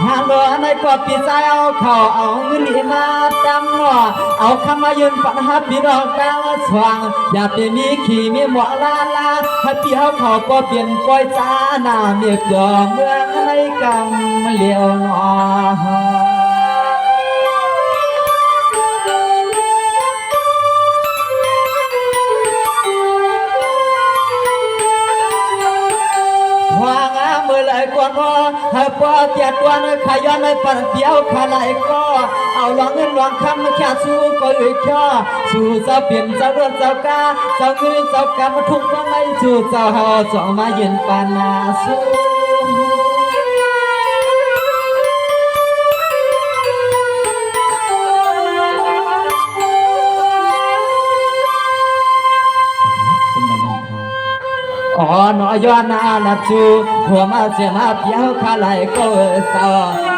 หาลัวในกอดปีใจเอาเขาเอาเงินลีมาดำหัวเอาคำมายืนปัญหาพี่น้องกลางสว่างอย่าไปมีขี่มีหมอลาลาให้พี่เอาเขาก็เปลี่ยนก้อยจ้าหน้าเมียเกลือเมืองในกำเลี้ยวงอเมื่อไรก่อนว่าให้พ่อเจ็ดวันขยันในปันเดียวขาไหลก็เอาหวังเงินหวังคำแค่สู้ก็อึดข้อสู้เจ้าเปลี่ยนเจ้าเรื่องเจ้ากาเจ้าเงินเจ้ากรรมทุกข์ว่าไม่สู้เจ้าหาสองมาเย็นปานาสู้อ๋อหนอยอนานับชูหัวมาเสียมาเพียวขาไหลก็เศร้า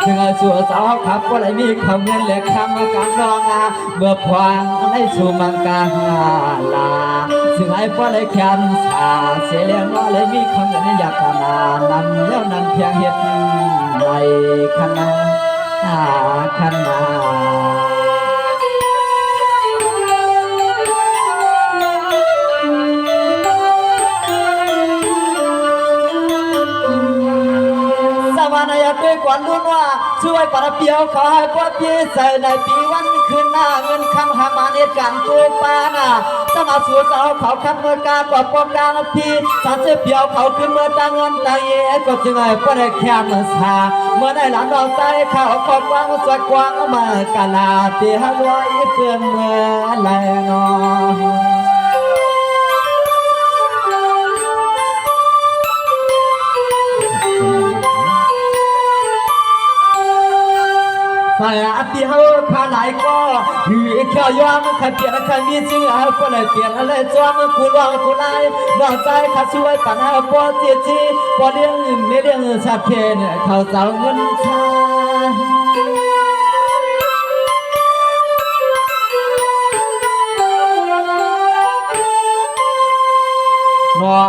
ถึงเอาชัวสาวขับก็เลยมีคำเงินเล็กคำกางรองาเมื่อพวางในสู่มังกาลาถึงไอ้พ่อเลยแค้นสาเสียเลี้ยงว่าเลยมีคำเงินอยากนานำเย้านั้นเพียงเห็ดในคณะคณะนายด้วยกวนลุ้นว่าช่วยปราเปียวขอให้พ่อพี่ใส่ในปีวันคืนหน้าเงินคำหามาเนตการตัวปานาสมาสู่สาวเขาคัดเมื่อกากว่าปอมกลางพี่สารเสียเปียวเขาขึ้นเมื่อตาเงินตาเย่ก็จึงไอ้พ่อได้แค่เมื่อสาเมื่อได้หลานดอกใจเขาขอบกว้างสวดกว้างมากาลาเตียลอยเพื่อนเมื่อไรนอสายอาทิเขาขาไหลก็หือเขียวยอมขัดเปลี่ยนขันมีจริงเอาคนเลยเปลี่ยนอะไรจอมกูร้องกูไล่นอกใจขัดช่วยปัญหาปอเจียจีปอเลี้ยงไม่เลี้ยงชาเพนเขาเจ้าเงินชา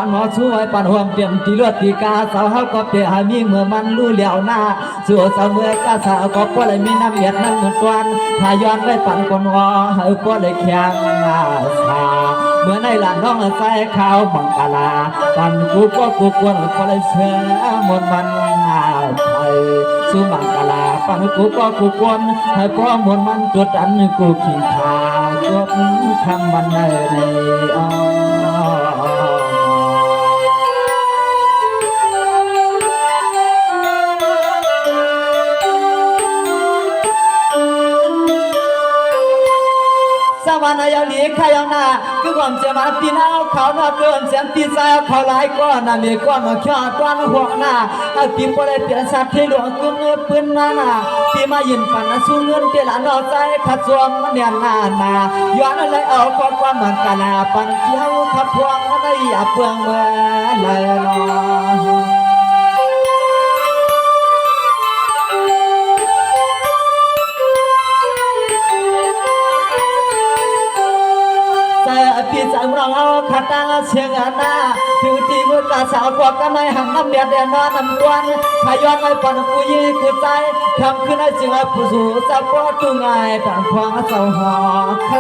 หนอช่วยปันห่วงเปลี่ยนตีเลือดตีกาสาวเฮาก็เปลี่ยนให้มีเมื่อมันรู้เหลียวหน้าสู่สาวเมื่อกาสาวก็เลยมีน้ำเบียดน้ำเหมือนตวนถ้าย้อนไว้ปันก่อนวอเฮาก็เลยแข็งสาเมื่อในหลานน้องใส่ข้าวบังกาลาปันกูก็กูกวนก็เลยเชื่อมนมันไทยสู่บังกาลาปันกูก็กูกวนให้พ่อมนมันจุดอันกูขิงพากดคำมันในอ้อวันอายลีขายหน้าคือความเสียมาปีน้าเขาหน้าเกินเสียงตีใจเขาหลายก้อนน่ะมีก้อนมาขี้ก้อนหัวหน้าเอาปีพอได้เปลี่ยนสัตว์ที่หลวงกึ่งปืนมาหน้าปีมายินปันสู้เงินเปลี่ยนหน้าใจขัดสวมมันเนี่ยหน้าย้อนอะไรเอาความมันกาลาปันเที่ยวขับพวงไม่อยากเปลืองเมื่อไรเนาะพี่จังเราขัดตาเชียงหน้าผิวตีมือกาสาวกว่ากันในหังน้ำเบียดเดนนอนน้ำกวนพย้อนไว้ปันกูยี่กูใจทำขึ้นให้จึงให้ผู้สู่จะปอดตุงไงต่างควงเสาหอค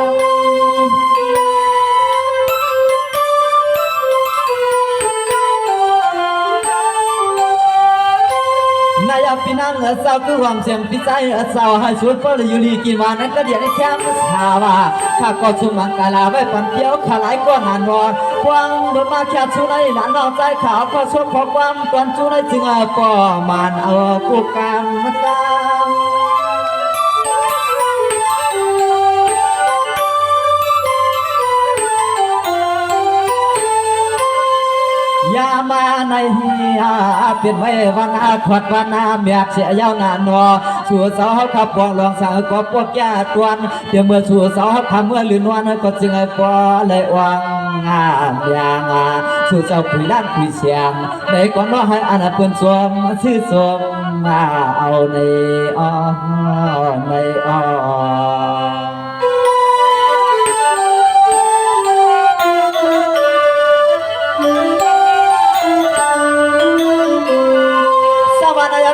นายพี่นั่งเศร้าคือความเสียงพี่ใจเศร้าให้ชุดเพื่ออยู่ลีกินมานั้นก็เดี๋ยวได้แค่มาสาวาข้าก็ชุมังกาลาไว้ปันเดียวขาไหลก็นานวอนกวางโดนมาแค่ชูในหลานนอกใจขาวก็ชดพอความตอนชูในจึงก็มันเอากูกันมาตามยามาในเฮียเป็นไว้วันอาขวัดวันนาเมียเสียยาวนานอสู่สาวขับปองลองสาวก็ปวดยาตวนเดี๋ยวเมื่อสู่สาวขับเมื่อลืนวันก็จึงไอ้ปอเลยวังงานอย่างสู่สาวคุยล้านคุยเสียงในก่อนว่าให้อันเปิ้นสวมชื่อสวมเอาในอ้อในอ้อ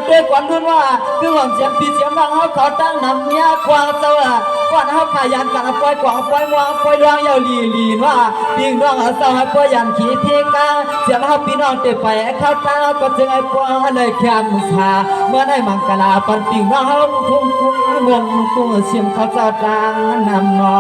ด้วย ด้วยความรุ่นว่าคือหวังเสียงปีเสียงดังเขาเขาตั้งนำเนี่ยกวางเจ้าก่อนเขาขยันกันปล่อยกวางปล่อยวางปล่อยดวงยาวลีว่าปีน้องเจ้าให้ปล่อยยันขี้เทกาเสียงเขาปีน้องเตะไปเข้าตาก็จึงไอ้ปล่อยเลยแคมสาเมื่อได้มังกลาปันปีน้องเขาทุ่งงงกุ้งเสียงเขาเจ้าดังนำนอ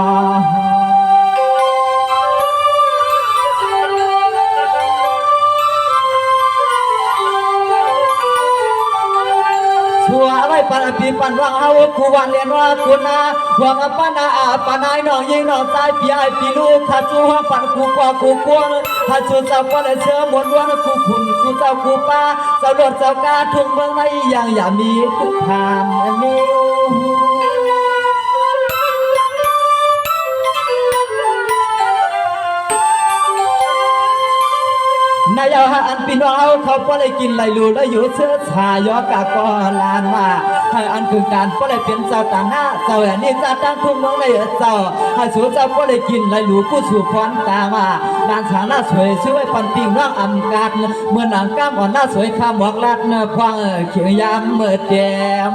ชัวไว้ปันปีปันว่าเอากูวันเรียนว่ากูนาหวังปันอาปันนายน้องยิงน้องตายพี่ไอพี่ลูกข้าจูปันกูกว่ากูกวนข้าจูเจ้าก็เลยเชื่อมวนวนกูคุณกูเจ้ากูป้าเจ้าโดดเจ้ากาทุ่งเมืองในอย่างอย่ามีทุกทางมีนายเอาอันพี่น้องเขาก็เลยกินไหลลูแล้วอยู่เชื้อชายอกากอลานมาให้อันคือการก็เลยเป็นเจ้าต่างหน้าเจ้าอย่างนี้จะตั้งทุ่งเมืองในเจ้าให้สูเจ้าก็เลยกินไหลลูกู้สู่พรตามาด้านฉางหน้าสวยช่วยปันปิงร่างอำกาดเมื่อหนังก้ามอ่อนหน้าสวยข้ามหมอกลัดเนื้อควางเขียงยามเมื่อแจ่ม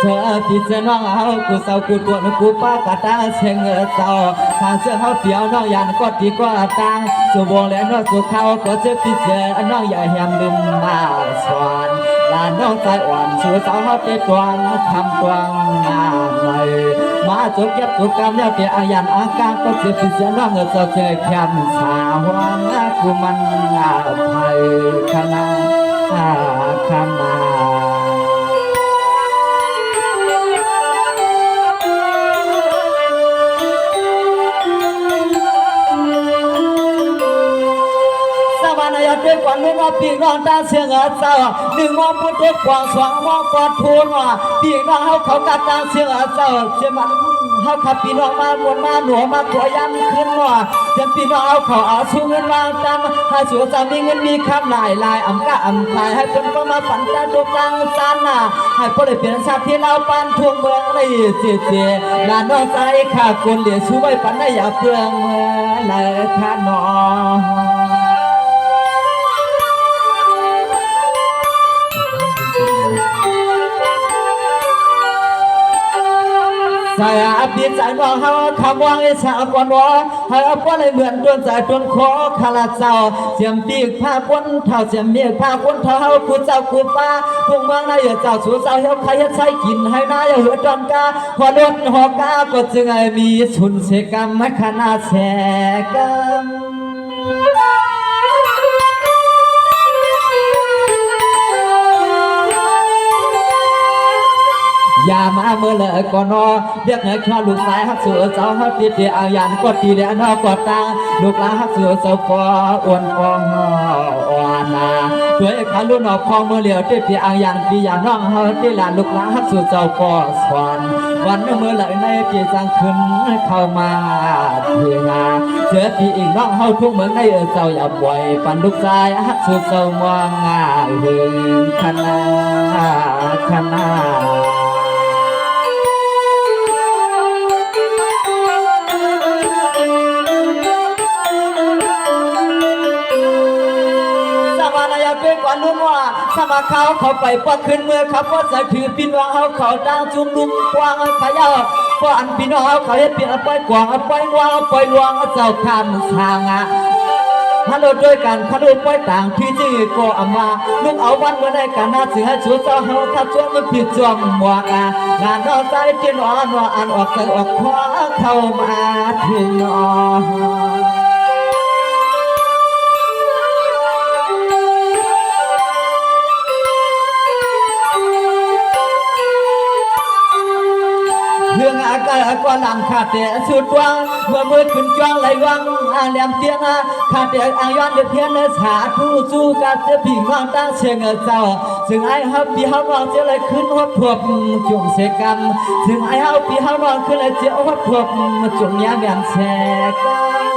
เธอพี่เจ้าน้องเอากูเศร้ากูปวดกูป้ากะตาเสียงเศร้าทางเสื้อเขาเปียวน้องยันก็ดีก็ตังสู่วงแล้วน้องสู่เขาก็เจอพี่เจอน้องอย่าแหมลืมมาสวนลานน้องใจอ่อนสู่สาวเขาเตะตวงทำตวงงามเลยมาจุกเก็บจุกกำแล้วเตียอายันอากาก็เจอพี่เจอน้องเจ้าเจอแคมสาวงกูมันงาไทยคณะคณะด้วยความรู้ว่าปีน้องตาเสียงเจ้าหนึ่งมองพุทธกวางสองมองกอดทูลว่าปีน้องเขากัดตาเสียงเจ้าเสียมันเขาขับปีน้องมาบนมาหนัวมาขวยันขึ้นว่าจนปีน้องเขาเอาสู้เงินวางตังให้สัวจะมีเงินมีคำลายอ่ำกะอ่ำขายให้คนก็มาฝันตาดูกลางซันน่ะให้พวกได้เปลี่ยนชาติที่เราปันทวงเมืองในเสียเจลานน้องใจข้าคนเหลี่ยช่วยปันได้อย่าเปลืองเมื่อเลยข้าน้องสายอาปีใจมองเขาคำวางไอ้สาวก่อนวะให้เอาป้อนเลยเหมือนดวงใจดวงคอคาราเจ้าเสียมปีกผ้าก้นเท่าเสียมเมียผ้าก้นเท่าคุณเจ้าคุณป้าทุ่งเมืองนายเจ้าสู่เจ้าเฮาใครใช้กินให้นายเหือดอนกาพอรถหอกาก็จึงไอ้มีชุนเสกรรมไม่ขนาดแสกรรมอย่ามาเมื่อเลยก่อนนอเรียกให้ข้าลูกสายฮักสู่เจ้าฮักตีเดียเอายันก็ตีเดียนอกอดตาลูกหลานฮักสู่เจ้าฟออ้วนฟองอ่อนนาด้วยข้าลูกนอกพองเมื่อเหลียวตีเดียเอายันปียันน้องเฮาตีหลานลูกหลานฮักสู่เจ้าฟอสวนวันเมื่อเลยในปีจังขึ้นเข้ามาเทียงาเจอปีอีกน้องเฮาทุกเมืองในเจ้าอย่าป่วยปันลูกชายฮักสู่เจ้ามองงาเฮงคณะคณะเป็นกว่าลุ้นว่าสมาเขาไปป้อขึ้นเมื่อเขาป้อจะถือปีน้องเขาตั้งจุ่มลุมกวางขยาวป้ออันปีน้องเขาให้เปลี่ยนปล่อยกวางปล่อยวางปล่อยลวงเจ้าคำสางะฮัลโหลด้วยกันขลุ่มปล่อยต่างที่จีก็อามาลูกเอาวันเมื่อได้กันน่าเสือชูเจ้าเฮาข้าจ้วงมันผิดจอมหมวกงานนอใจที่นอนว่าอันออกใจออกคว้าเข้ามาถึงนอเรื่องอากาศก็ลำขาดแต่สุดวังเมื่อมือขึ้นจ้องไหลวังแหลมเตียงขาดแต่อ่างย้อนเดือดเพียนเนื้อสาทูสู้กันจะผิงน้องตั้งเสียงเจ้าซึ่งไอ้เฮาปีเฮานองจะเลยขึ้นหัวถั่วจุ่มเสกันซึ่งไอ้เฮาปีเฮานองขึ้นเลยเจ้าหัวถั่วจุ่มยาแหวนแสกัน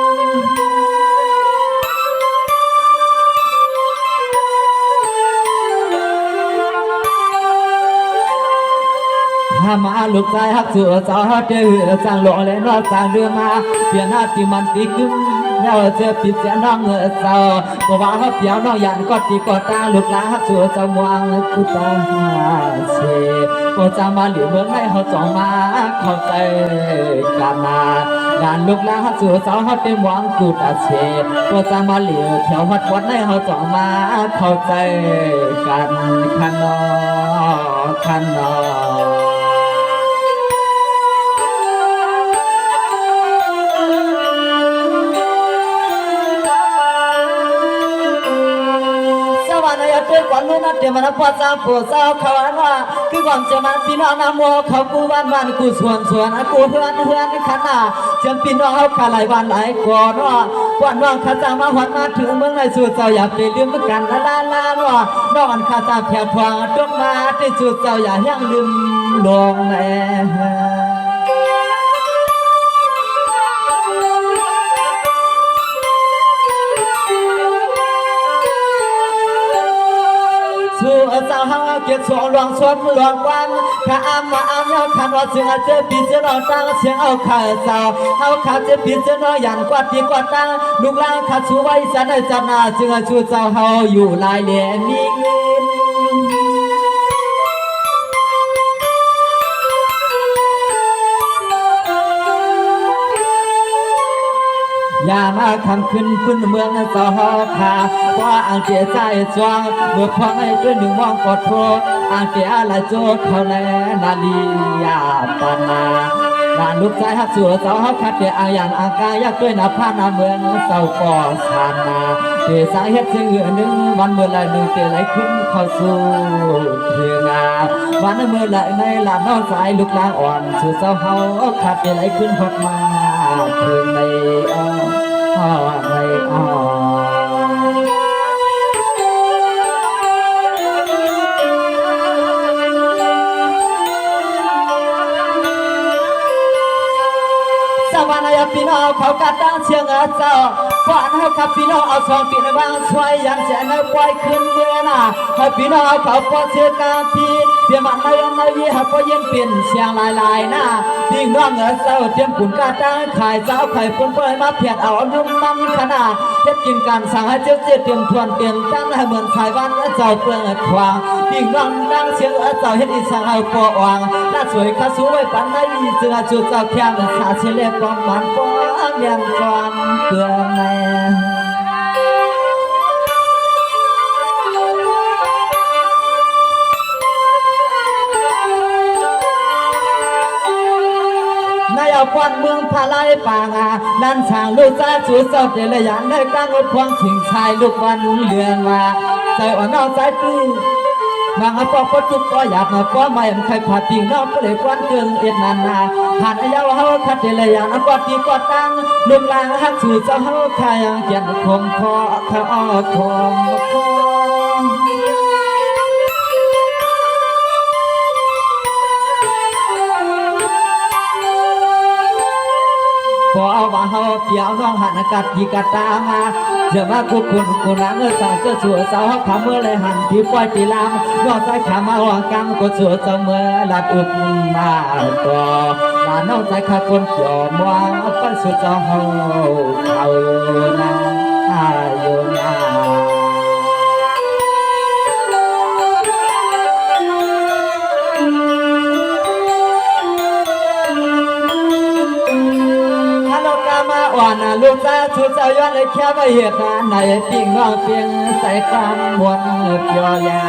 ห มาลูกชายฮักสู่สาวเดือสร้างหลงและนอสร้างเรือมาเปลี่ยนหน้าที่มันตีกึ่งเงาเจอปิดเสียน้องเศร้าบ่ว่าเขาเปียวน้องยันก็ตีก็ตาลูกหลานฮักสู่สาวมวงกูตาเชก็จะมาหลิวเมืองให้เขาจองมาเข้าใจกันนางานลูกหลานฮักสู่สาวเขาเต็มหวังกูตาเชก็จะมาหลิวแถววัดวัดให้เขาจองมาเข้าใจกันขันนอขันนอด้วยก่อนนู้นนั่นเดี๋ยวมันพอจะปวดเศร้าเขาอันว่าคือก่อนจะมันพี่น้องน้ำมัวเขากูวันกูส่วนกูเพื่อนขันหน้าจำพี่น้องเขาขาหลายวันหลายก่อนว่าก่อนน้องข้าจะมาหวัดมาถึงเมืองในสุดเจ้าอย่าไปลืมกันลาว่าน้องข้าจะแผ่พวงจงมาที่สุดเจ้าอย่ายังลืมลงแน่สู่เจ้าหาเกียรติสวงหลวงสวมหลวงกว้างข้ามาเนาขันว่าเสียงเจ็บปีเจ้าตั้งเสียงเอาข้าเจ้าเอาข้าเจ็บปีเจ้ายันกว่าตีกว่าตั้งลูกหลานข้าสู้ไว้สันจันนาจึงชูเจ้าเฮาอยู่ลายเหลี่ยมมีเงินอย่ามาคำขึ้นพื้นเมืองสอขาว่าอ่างเจียใจจวงเมื่อพอให้ด้วยหนึ่งมองกอดโทษอ่างเจียละโจทเขาแลนาลียาปานางานลูกชายฮักสัวเสาฮักขัดเดียอ่างยันอ่างกายักด้วยนาพานาเมืองเสาก่อชานาเตสาเหตุเสียงเหือหนึ่งวันเมื่อไรหนึ่งเตะไหลขึ้นเข้าสู่เทืองาวันเมื่อไรในลานนอกสายลูกลางอ่อนสู่เสาเฮาขัดเตะไหลขึ้นพดมาเทืองในพี่น้องเขากัดตั้งเชียงเจ้าก่อนให้ขับพี่น้องเอาสองปีในบางช่วยยันเสียในปล่อยขึ้นเมื่อน่ะให้พี่น้องเขาปอเสียกาพี่เพียมันในยี่ห้อปอเย็นเปลี่ยนเสียงลายน่ะพี่น้องเจ้าเตรียมขุนกาตั้งขายเจ้าไข่ปนเปื่อยมาเพียดเอานุ่มมันขนาดเจ็บกินการสั่งให้เจ้าเจี๊ยบเตรียมทวนเตรียมตั้งให้เหมือนสายวันเจ้าเปลืองควางพี่น้องดังเสียงเจ้าเฮ็ดอีสั่งเอาปอวางน่าสวยข้าสวยปันในเสือจุดเจ้าแข็งสาเชลปองมันปองเลี้ยงจวนเกลือแม่ในเอาควันเมืองพาไลป่างานั่นช่างลูกจ้าชูเจ้าเดลยันในกลางรถควงถิงชายลูกวันเรือนมาใจอ่อนนอกใจตีบางปอกก็จุกก็อยากมาก็ไม่ใครผ่าติงนอกก็เลยควันเกินเอ็ดนานนาผ่านอายาวเฮาคัดเดลยันก็ตีก็ตั้งลุงลางฮักสู่เจ้าเฮาขายยังเกียนคมคอข้าอ้อคมคอพอว่าเฮาเปียวน้องหันกัดที่กัดตามาเจะว่าคุณนางสาวเจ้าสัวสาวขาเมื่อไรหันที่ปล่อยตีลามนอกใจขามาหวังกังก็สัวเสมอลัดอุบมาต่อลานอกใจขาคนเกี่ยวมวงก็สุดเจ้าเฮาเขานาอยู่นาอ่อนลูกตาชุดเจ้าย้อนเลยแค่ว่าเหตุการณ์ในปิ่งนอกเพียงใส่ความมวลเพียวยา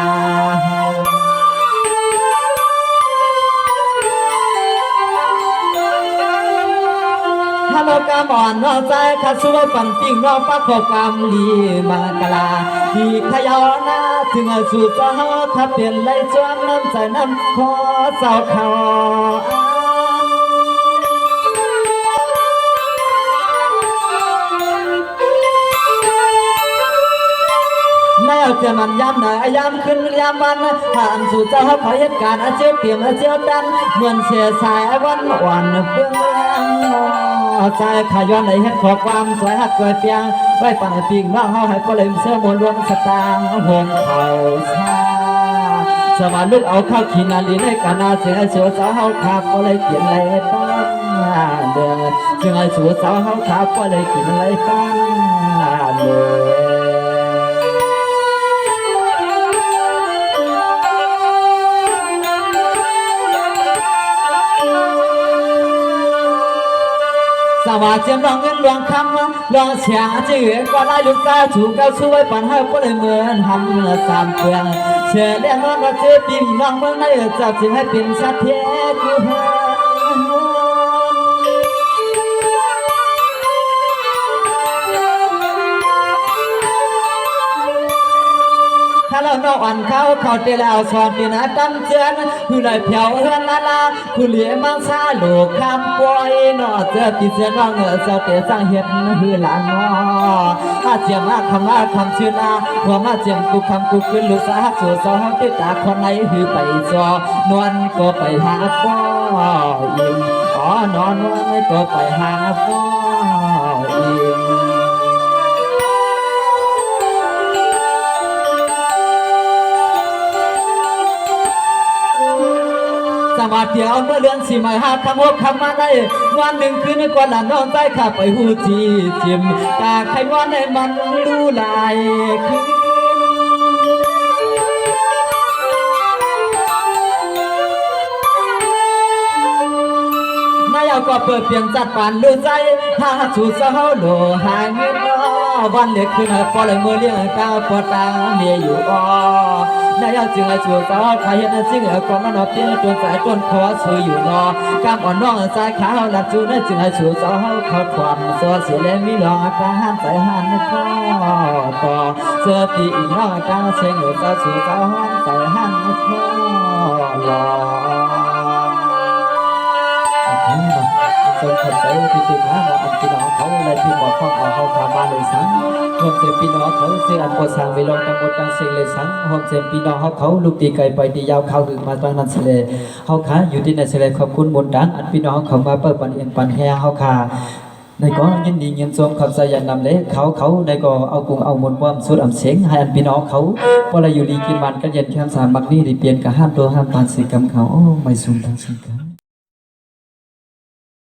ฮัลโหลกามอนนอกใจข้าสวยปั่นปิ่งนอกปักขอบความดีมากลาดีขยอนาถึงสู่เจ้าข้าเปลี่ยนเลยจวนน้ำใจน้ำคอเจ้าเขาแม่เจ้ามันย้ำหน่อยย้ำขึ้นย้ำวันผ่านสู่เจ้าขอเหตุการณ์เจ้าเตรียมเจ้าดันเหมือนเสียสายวันอ่อนเบื้องล่างใจขย้อนในเหตุขอความสวยหักสวยเปียงไว้ปั่นปิ่งน้องเฮาให้ปล่อยเสื้อมวลรวมสตางห่วงเขาชา สมาลูกเอาข้าวขีนาลีในกานาเสียเสือสาวเฮาขาก็เลยกินอะไรบ้างเด้อเสียเสือสาวเฮาขาก็เลยกินอะไรบ้างเด้อสวัสดีน้องเงินหลวงคำหลวงเสียจืดก็ได้ลูกตาถูกเขาช่วยปัญหาก็เลยเหมือนทำสามเพื่องเชื่อแน่นอนว่าเธอปีน้องเมืองในจะจึงให้เป็นสัตย์เทคือถ้าเราน้องอ่อนเขาเตะแล้วสอนปีนาตั้งเจือนผู้ใดเพียวเฮือนลาลาผู้เหลียมังซาโลกคำปล่อยนอเจอปีเสือน้องเจ้าเตะสร้างเห็ดหือหลานนอถ้าเจียมมาคำชื่อนาหัวมาเจียมกูขึ้นลูกสาวสู่สาวติดตาคนไหนหือไปจอนวลก็ไปหาพ่ออิงนอนก็ไปหาพ่ออิงสมาเดียวเมื่อเดือนสี่ไม่หักคำว่าคำมาได้วันหนึ่งคืนก่อนหลานน้องใจข้าไปหูจีจิมตาใครว่าในมันรู้ลายคืนายเอาก็เปิดเปลี่ยนจัดปานดูใจหาสูสาวโลหาเงินวันเล็กขึ้นพอเลยเมื่อเลี้ยงก้าวปอดตาเมียอยู่นายจึงไอ้ชัวสาวใครนั่นจึงไอ้กองมันเพี้ยนจนสายต้นคอสวยอยู่นอกำอ่อนน้องสายขาวหลับจูนั่นจึงไอ้ชัวสาวเขาทวนเสื้อเสียแล้วมีหลอกตาหันใจหันก็ต่อเสื้อปีน้องตาเชิงอยู่สาวชัวสาวหันใจหันก็หลอกทรงขัดใจที่ติดหาเราอันพี่น้องเขาเลยที่บอกข้อเขาพามาเลยสังหอมเสียงพี่น้องเขาเสียอันโคสังไปลงตังบทตังเสียงเลยสังหอมเสียงพี่น้องเขาลูกตีไก่ไปตียาวเข้าถึงมาตั้งนั้นเสลเขาขาอยู่ที่ในเสลขอบคุณมนต์ดังอันพี่น้องเขามาเปิดปันเอ็นปันแห่เขาขาในก็ยินดีเงินทรงคำสายันนำเล็กเขาในก็เอากุ้งเอามนต์ว่ามสุดอ่ำเสียงให้อันพี่น้องเขาพอเราอยู่ดีกินมันกันเย็นแค่สามบักนี่ได้เปลี่ยนกับห้ามตัวห้ามปานสีกรรมเขาโอ้ไม่สูงทางสีกรรม